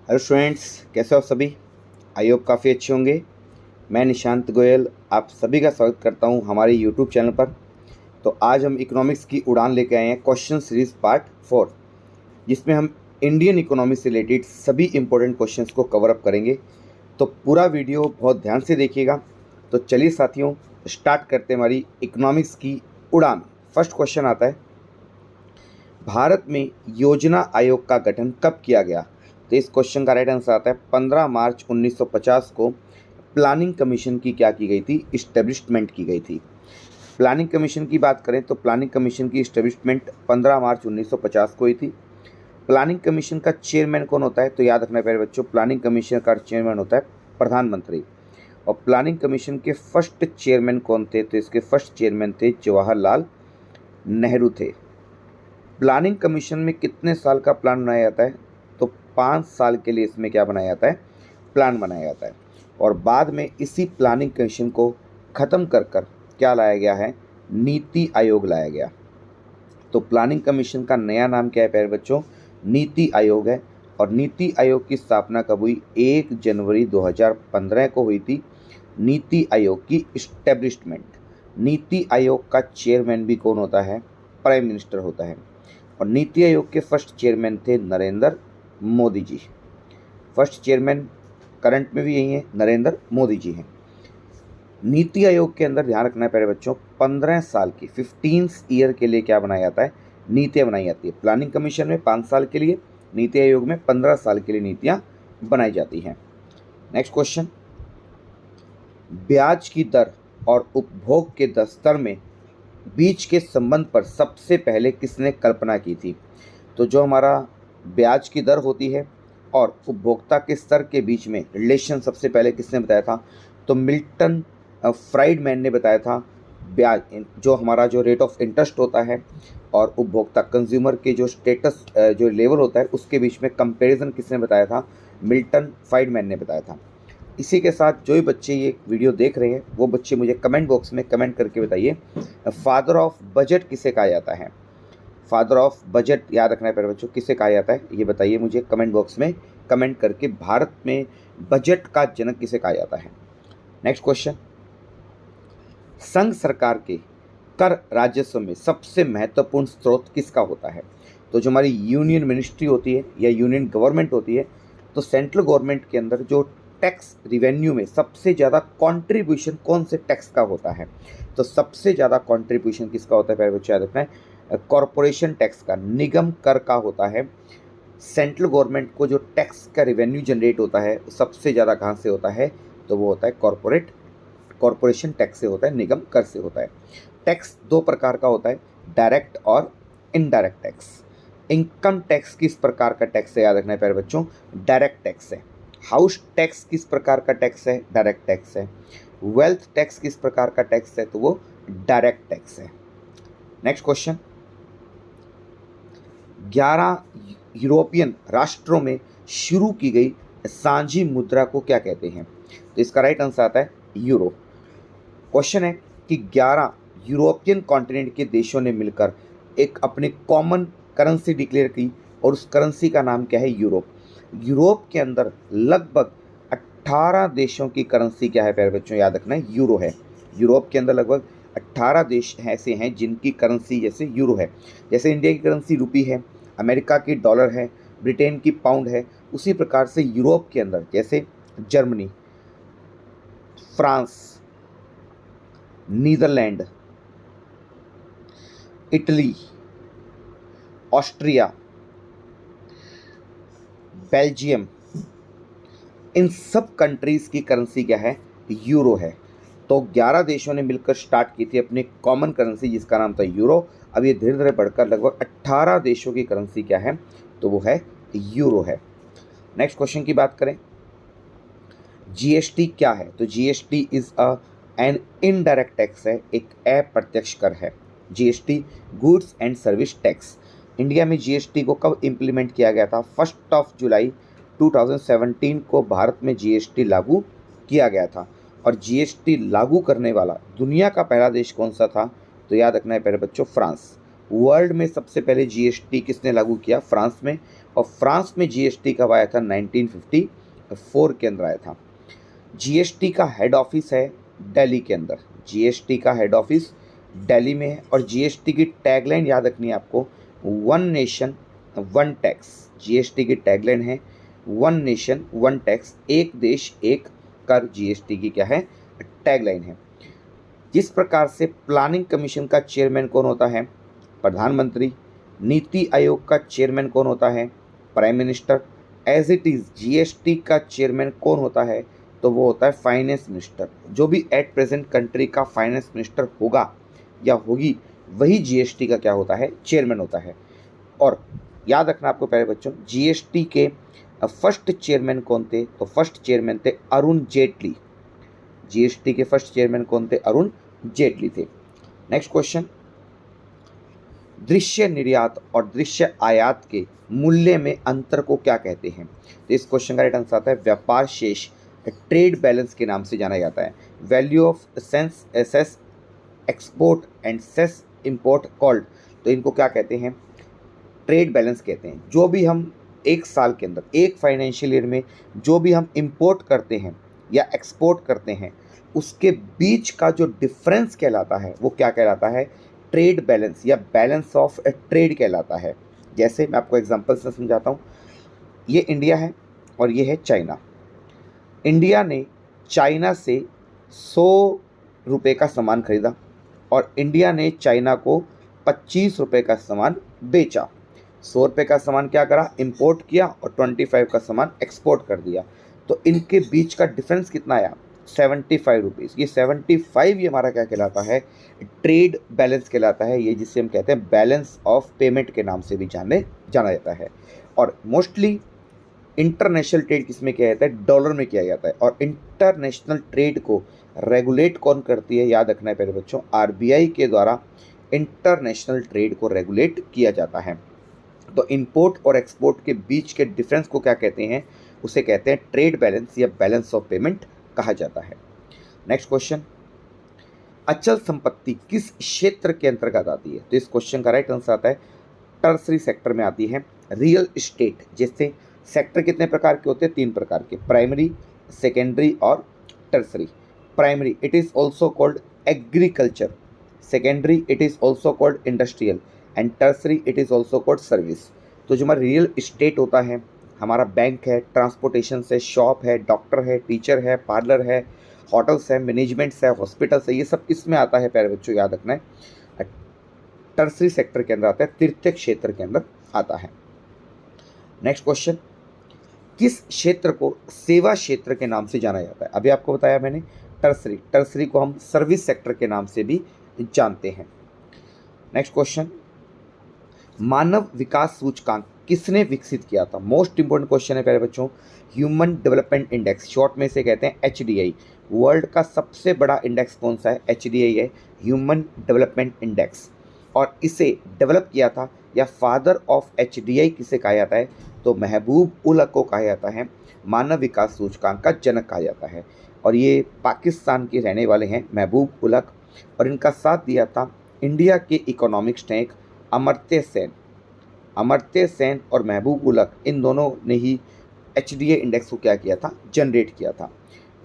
Hello students, कैसे हो सभी। आई होप काफ़ी अच्छे होंगे। मैं निशांत गोयल आप सभी का स्वागत करता हूं हमारे यूट्यूब चैनल पर। तो आज हम इकोनॉमिक्स की उड़ान लेके आए हैं क्वेश्चन सीरीज पार्ट 4, जिसमें हम इंडियन इकोनॉमी से रिलेटेड सभी इंपॉर्टेंट क्वेश्चंस को कवर अप करेंगे। तो पूरा वीडियो बहुत ध्यान से देखिएगा। तो चलिए साथियों, स्टार्ट करते हैं हमारी इकोनॉमिक्स की उड़ान। फर्स्ट क्वेश्चन आता है, भारत में योजना आयोग का गठन कब किया गया। तो इस क्वेश्चन का राइट आंसर आता है 15 मार्च 1950 को प्लानिंग कमीशन की क्या की गई थी, इस्टेब्लिशमेंट की गई थी। प्लानिंग कमीशन की बात करें तो प्लानिंग कमीशन की इस्टेब्लिशमेंट 15 मार्च 1950 को हुई थी। प्लानिंग कमीशन का चेयरमैन कौन होता है, तो याद रखना प्यारे बच्चों, प्लानिंग कमीशन का चेयरमैन होता है प्रधानमंत्री। और प्लानिंग कमीशन के फर्स्ट चेयरमैन कौन थे, तो इसके फर्स्ट चेयरमैन थे जवाहरलाल नेहरू थे। प्लानिंग कमीशन में कितने साल का प्लान बनाया जाता है, तो 5 साल के लिए इसमें क्या बनाया जाता है, प्लान बनाया जाता है। और बाद में इसी प्लानिंग कमीशन को ख़त्म कर क्या लाया गया है, नीति आयोग लाया गया। तो प्लानिंग कमीशन का नया नाम क्या है प्यारे बच्चों, नीति आयोग है। और नीति आयोग की स्थापना कब हुई, 1 जनवरी 2015 को हुई थी नीति आयोग की इस्टेब्लिशमेंट। नीति आयोग का चेयरमैन भी कौन होता है, प्राइम मिनिस्टर होता है। और नीति आयोग के फर्स्ट चेयरमैन थे Narendra Modi ji. First chairman current में भी यही है, नरेंद्र मोदी जी हैं। नीति आयोग के अंदर ध्यान रखना है प्यारे बच्चों, 15 साल की 15 ईयर के लिए क्या बनाया जाता है, नीतियाँ बनाई जाती है। प्लानिंग कमीशन में 5 साल के लिए, नीति आयोग में 15 साल के लिए नीतियाँ बनाई जाती हैं। नेक्स्ट क्वेश्चन, ब्याज की दर और उपभोग के स्तर में बीच के संबंध पर सबसे पहले किसने कल्पना की थी। तो जो हमारा ब्याज की दर होती है और उपभोक्ता के स्तर के बीच में रिलेशन सबसे पहले किसने बताया था, तो मिल्टन फ्राइडमैन ने बताया था। ब्याज जो हमारा जो रेट ऑफ इंटरेस्ट होता है और उपभोक्ता कंज्यूमर के जो स्टेटस जो लेवल होता है उसके बीच में कंपैरिजन किसने बताया था, मिल्टन फ्राइडमैन ने बताया था। इसी के साथ जो भी बच्चे ये वीडियो देख रहे हैं वो बच्चे मुझे कमेंट बॉक्स में कमेंट करके बताइए, फादर ऑफ बजट किसे कहा जाता है। फादर ऑफ बजट याद रखना है प्यारे बच्चों, किसे कहा जाता है ये बताइए मुझे कमेंट बॉक्स में कमेंट करके। भारत में बजट का जनक किसे कहा जाता है। नेक्स्ट क्वेश्चन, संघ सरकार के कर राजस्व में सबसे महत्वपूर्ण स्रोत किसका होता है। तो जो हमारी यूनियन मिनिस्ट्री होती है या यूनियन गवर्नमेंट होती है, तो सेंट्रल गवर्नमेंट के अंदर जो टैक्स रिवेन्यू में सबसे ज़्यादा कंट्रीब्यूशन कौन से टैक्स का होता है, तो सबसे ज़्यादा कंट्रीब्यूशन किसका होता है प्यारे बच्चों, याद रखना है कॉरपोरेशन टैक्स का, निगम कर का होता है। सेंट्रल गवर्नमेंट को जो टैक्स का रिवेन्यू जनरेट होता है सबसे ज़्यादा कहाँ से होता है, तो वो होता है कॉरपोरेशन टैक्स से होता है, निगम कर से होता है। टैक्स 2 प्रकार का होता है, डायरेक्ट और इनडायरेक्ट टैक्स। इनकम टैक्स किस प्रकार का टैक्स है, याद रखना है प्यारे बच्चों, डायरेक्ट टैक्स है। हाउस टैक्स किस प्रकार का टैक्स है, डायरेक्ट टैक्स है। वेल्थ टैक्स किस प्रकार का टैक्स है, तो वो डायरेक्ट टैक्स है। नेक्स्ट क्वेश्चन, 11 यूरोपियन राष्ट्रों में शुरू की गई सांझी मुद्रा को क्या कहते हैं। तो इसका राइट आंसर आता है यूरो। क्वेश्चन है कि 11 यूरोपियन कॉन्टिनेंट के देशों ने मिलकर एक अपनी कॉमन करेंसी डिक्लेयर की और उस करेंसी का नाम क्या है, यूरो। यूरोप के अंदर लगभग 18 देशों की करेंसी क्या है प्यारे बच्चों, याद रखना है यूरो है। यूरोप के अंदर लगभग 18 देश ऐसे हैं जिनकी करेंसी जैसे यूरो है। जैसे इंडिया की करेंसी रुपी है, अमेरिका की डॉलर है, ब्रिटेन की पाउंड है, उसी प्रकार से यूरोप के अंदर जैसे Germany, France, Netherland, Italy, Austria, Belgium, इन सब कंट्रीज़ की करेंसी क्या है, यूरो है। तो 11 देशों ने मिलकर स्टार्ट की थी अपनी कॉमन करेंसी जिसका नाम था यूरो। अब ये धीरे धीरे बढ़कर लगभग 18 देशों की करेंसी क्या है, तो वो है यूरो है। नेक्स्ट क्वेश्चन की बात करें, जीएसटी क्या है। तो GST is an indirect tax है, एक अप्रत्यक्ष कर है। GST goods and service tax. India में जीएसटी को कब इम्प्लीमेंट किया गया था, 1 जुलाई 2017 को भारत में जीएसटी लागू किया गया था। और जीएसटी लागू करने वाला दुनिया का पहला देश कौन सा था, तो याद रखना है प्यारे बच्चों, फ्रांस। वर्ल्ड में सबसे पहले जीएसटी किसने लागू किया? फ्रांस में। और फ्रांस में जीएसटी कब आया था? 1954 के अंदर आया था। जीएसटी का हेड ऑफिस है दिल्ली के अंदर। जीएसटी का हेड ऑफिस दिल्ली में है। और जीएसटी की टैगलाइन याद रखनी है आपको, one nation one tax. GST की टैगलाइन है वन नेशन वन टैक्स, एक देश एक कर। जीएसटी की क्या है? टैगलाइन है। जिस प्रकार से प्लानिंग कमीशन का चेयरमैन कौन होता है? प्रधानमंत्री। नीति आयोग का चेयरमैन कौन होता है? Prime minister. As it is GST का चेयरमैन कौन होता है? तो वो होता है फाइनेंस मिनिस्टर। जो भी एट प्रेजेंट कंट्री का फाइनेंस मिनिस्टर होगा या होगी, वही जीएसटी का क्या होता है? चेयरमैन होता है। और याद रखना आपको प्यारे बच्चों, जीएसटी के फर्स्ट चेयरमैन कौन थे? तो फर्स्ट चेयरमैन थे अरुण जेटली। जीएसटी के फर्स्ट चेयरमैन कौन थे? अरुण जेटली थे। नेक्स्ट क्वेश्चन, दृश्य निर्यात और दृश्य आयात के मूल्य में अंतर को क्या कहते हैं? तो इस क्वेश्चन का राइट आंसर आता है व्यापार शेष, ट्रेड बैलेंस के नाम से जाना जाता है। वैल्यू ऑफ सेंस एसेस export and cess import called. तो इनको क्या कहते हैं? ट्रेड बैलेंस कहते हैं। जो भी हम एक साल के अंदर, एक फाइनेंशियल ईयर में जो भी हम इंपोर्ट करते हैं या एक्सपोर्ट करते हैं, उसके बीच का जो डिफरेंस कहलाता है वो क्या कहलाता है? ट्रेड बैलेंस या बैलेंस ऑफ ट्रेड कहलाता है। जैसे मैं आपको एग्जांपल से समझाता हूँ। ये इंडिया है और ये है चाइना। इंडिया ने चाइना से 100 रुपये का सामान खरीदा और इंडिया ने चाइना को 25 रुपये का सामान बेचा। 100 रुपये का सामान क्या करा? इंपोर्ट किया और 25 का सामान एक्सपोर्ट कर दिया। तो इनके बीच का डिफरेंस कितना आया? 75 रुपीज़। ये 75 ये हमारा क्या कहलाता है? ट्रेड बैलेंस कहलाता है। ये जिसे हम कहते हैं बैलेंस ऑफ पेमेंट के नाम से भी जाना जाता है। और मोस्टली इंटरनेशनल ट्रेड किस में किया जाता है? डॉलर में किया जाता है। और इंटरनेशनल ट्रेड को रेगुलेट कौन करती है? याद रखना है पहले बच्चों, आरबीआई के द्वारा इंटरनेशनल ट्रेड को रेगुलेट किया जाता है। तो इंपोर्ट और एक्सपोर्ट के बीच के डिफरेंस को क्या कहते हैं? उसे कहते हैं ट्रेड बैलेंस या बैलेंस ऑफ पेमेंट कहा जाता है। नेक्स्ट क्वेश्चन, अचल संपत्ति किस क्षेत्र के अंतर्गत आती है? तो इस क्वेश्चन का राइट आंसर आता है टर्सरी सेक्टर में आती है। रियल एस्टेट, जैसे सेक्टर कितने प्रकार के होते हैं? 3 प्रकार के, प्राइमरी, सेकेंडरी और tertiary. Primary, it is also called agriculture. Secondary, it is also called industrial. And tertiary, it is also called service. तो जो हमारा रियल एस्टेट होता है, हमारा बैंक है, ट्रांसपोर्टेशन है, शॉप है, डॉक्टर है, टीचर है, पार्लर है, होटल्स है, मैनेजमेंट्स है, हॉस्पिटल्स है, ये सब किस में आता है प्यारे बच्चों? याद रखना है टर्सरी सेक्टर के अंदर आता है, तृतीय क्षेत्र के अंदर आता है। नेक्स्ट क्वेश्चन, किस क्षेत्र को सेवा क्षेत्र के नाम से जाना जाता है? अभी आपको बताया मैंने टर्सरी। टर्सरी को हम सर्विस सेक्टर के नाम से भी जानते हैं। नेक्स्ट क्वेश्चन, मानव विकास सूचकांक किसने विकसित किया था? मोस्ट इंपोर्टेंट क्वेश्चन है प्यारे बच्चों। ह्यूमन डेवलपमेंट इंडेक्स, शॉर्ट में से कहते हैं एचडीआई। वर्ल्ड का सबसे बड़ा इंडेक्स कौन सा है? एचडीआई है, ह्यूमन डेवलपमेंट इंडेक्स। और इसे डेवलप किया था या फादर ऑफ एचडीआई किसे कहा जाता है? तो महबूब उल हक को कहा जाता है, मानव विकास सूचकांक का जनक कहा जाता है। और ये पाकिस्तान के रहने वाले हैं महबूब उल हक। और इनका साथ दिया था इंडिया के इकोनॉमिक्स टैंक अमर्त्य सेन। अमर्त्य सेन और महबूब उल हक, इन दोनों ने ही एचडीआई इंडेक्स को क्या किया था? जनरेट किया था।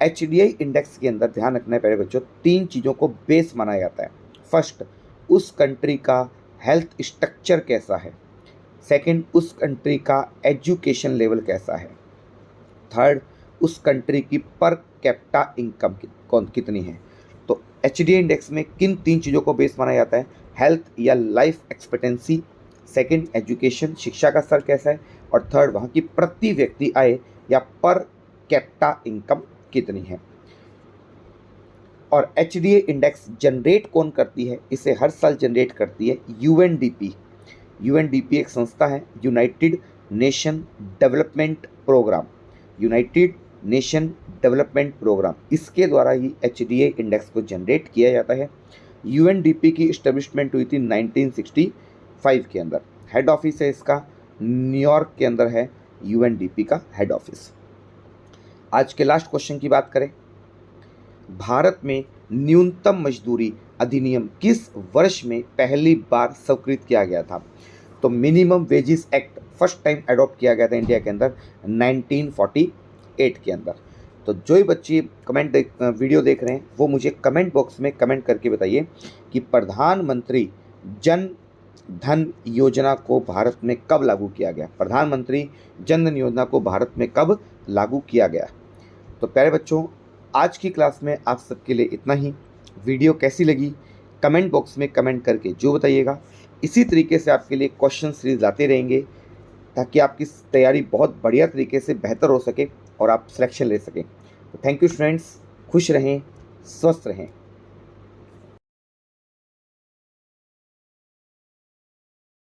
एचडीआई इंडेक्स के अंदर ध्यान रखना है प्यारे बच्चों, 3 चीज़ों को बेस माना जाता है। फर्स्ट, उस कंट्री का हेल्थ स्ट्रक्चर कैसा है। सेकंड, उस कंट्री का एजुकेशन लेवल कैसा है। थर्ड, उस कंट्री की पर कैपिटा इनकम कितनी है। तो एचडीआई इंडेक्स में किन 3 चीज़ों को बेस माना जाता है? हेल्थ या लाइफ एक्सपेक्टेंसी, सेकंड एजुकेशन, शिक्षा का स्तर कैसा है, और थर्ड वहाँ की प्रति व्यक्ति आय या पर कैपिटा इनकम कितनी है। और एचडीआई इंडेक्स जनरेट कौन करती है? इसे हर साल जनरेट करती है यूएनडीपी। यूएनडीपी एक संस्था है, United Nation Development Programme. United Nation Development Programme, इसके द्वारा ही एचडीआई इंडेक्स को जनरेट किया जाता है। यूएनडीपी की इस्टेब्लिशमेंट हुई थी 1965 के अंदर। हेड ऑफिस है इसका न्यूयॉर्क के अंदर है, यूएनडीपी का हेड ऑफिस। आज के लास्ट क्वेश्चन की बात करें, भारत में न्यूनतम मजदूरी अधिनियम किस वर्ष में पहली बार स्वीकृत किया गया था? तो minimum wages act first time adopt किया गया था इंडिया के अंदर 1948 के अंदर। तो जो ही बच्चे वीडियो देख रहे हैं वो मुझे कमेंट बॉक्स में कमेंट करके बताइए कि प्रधानमंत्री जन धन योजना को भारत में कब लागू किया गया? प्रधानमंत्री जन धन योजना को भारत में कब लागू किया गया? तो प्यारे बच्चों, आज की क्लास में आप सबके लिए इतना ही। वीडियो कैसी लगी कमेंट बॉक्स में कमेंट करके जो बताइएगा। इसी तरीके से आपके लिए क्वेश्चन सीरीज लाते रहेंगे ताकि आपकी तैयारी बहुत बढ़िया तरीके से बेहतर हो सके और आप सिलेक्शन ले सकें। तो थैंक यू स्टूडेंट्स, खुश रहें, स्वस्थ रहें।